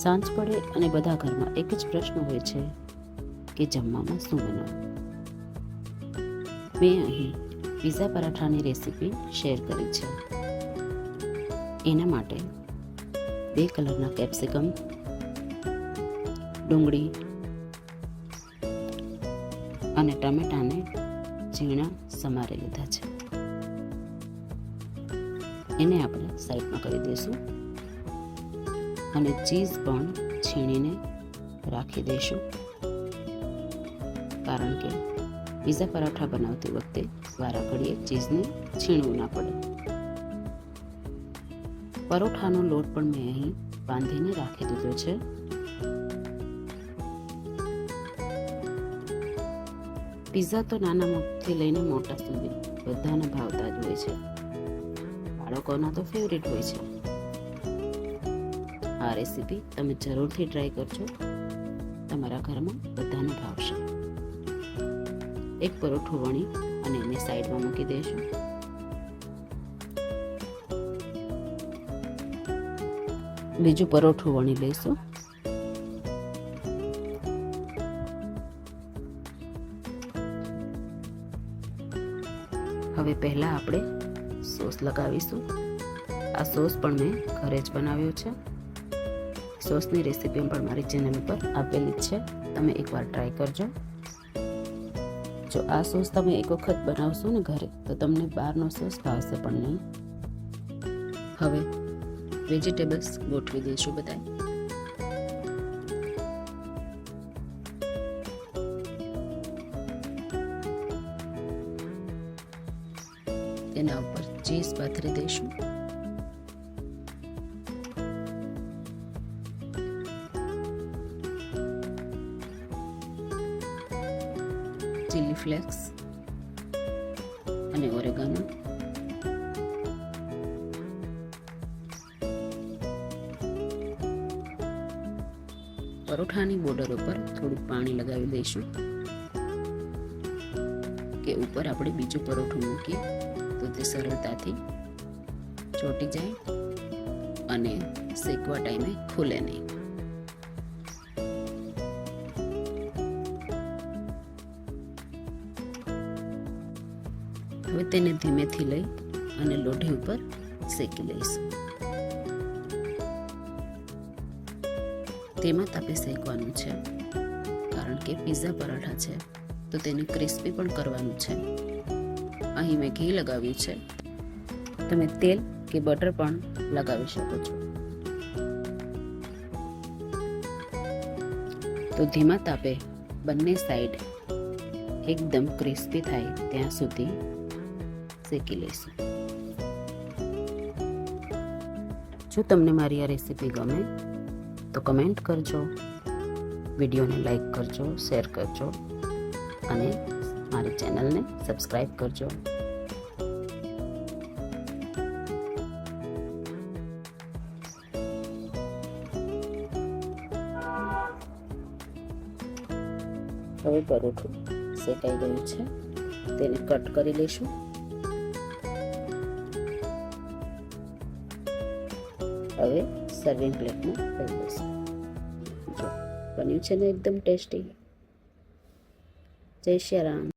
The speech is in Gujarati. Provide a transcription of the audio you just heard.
સાંજ પડે અને બધા ઘરમાં એક જ પ્રશ્ન હોય છે કે જમવામાં શું બનાવવું. મેં અહીં પીઝા પરાઠાની રેસીપી શેર કરી છે. એના માટે 2 કલરના કેપ્સિકમ, ડુંગળી અને ટામેટાને ઝીણા સમારી લીધા છે. એને આપણે સાઈડમાં કરી દઈશું અને ચીઝ પણ છીણીને રાખી દઈશું, કારણ કે પીઝા પરાઠા બનાવતી વખતે વારાઘડીએ ચીઝને છીણવું ના પડે. પરોઠાનો લોટ પણ મેં અહીં બાંધીને રાખી દીધો છે. પીઝા તો નાનાથી લઈને મોટા સુધી બધાને ભાવતા જ હોય છે. બાળકોના તો ફેવરિટ હોય છે. આ રેસીપી તમે જરૂરથી ટ્રાય કરજો, તમારા ઘરમાં બધાને ભાવશે. એક પરોઠું વણી અને એને સાઈડમાં મૂકી દઈશું. બીજું પરોઠું વણી લઈશું. હવે પહેલા આપણે સોસ લગાવીશું. આ સોસ પણ મેં ઘરે જ બનાવ્યો છે. સોસની રેસીપી પણ મારી ચેનલ ઉપર આપેલી જ છે, તમે એકવાર ટ્રાય કરજો. જો આ સોસ તમે એક વખત બનાવશો ને ઘરે, તો તમને બહારનો સોસ ભાવશે પણ નહીં. હવે વેજીટેબલ્સ ગોઠવી દઈશું બધા. તેના ઉપર ચીઝ પાથરી દઈશું. ચીલી ફ્લેક્સ અને ઓરેગાનો. પરોઠાની બોર્ડર ઉપર થોડું પાણી લગાવી દઈશું કે ઉપર આપણે બીજું પરોઠું મૂકીએ તો તે સરળતાથી ચોંટી જાય અને શેકવા ટાઈમે ખુલે નહીં. હવે તેને ધીમેથી લઈ અને લોઢી ઉપર શેકી લઈશું. તેમાં તાપે શેકવાનું છે, કારણ કે પીઝા પરાઠા છે તો તેને ક્રિસ્પી પણ કરવાનું છે. અહીં મેં ઘી લગાવ્યું છે, તમે તેલ કે બટર પણ લગાવી શકો છો. તો ધીમા તાપે બંને સાઈડ એકદમ ક્રિસ્પી થાય ત્યાં સુધી શેકી લઈશું. જો તમને મારી આ રેસીપી ગમે તો કમેન્ટ કરજો, વિડીયોને લાઈક કરજો, શેર કરજો અને મારી ચેનલને સબસ્ક્રાઈબ કરજો. હવે પરોઠું શેકાઈ ગયું છે, તેને કટ કરી લઈશું. હવે સર્વિંગ પ્લેટમાં લઈ લઈશું. જો બન્યું છે ને એકદમ ટેસ્ટી. જય શ્રી રામ.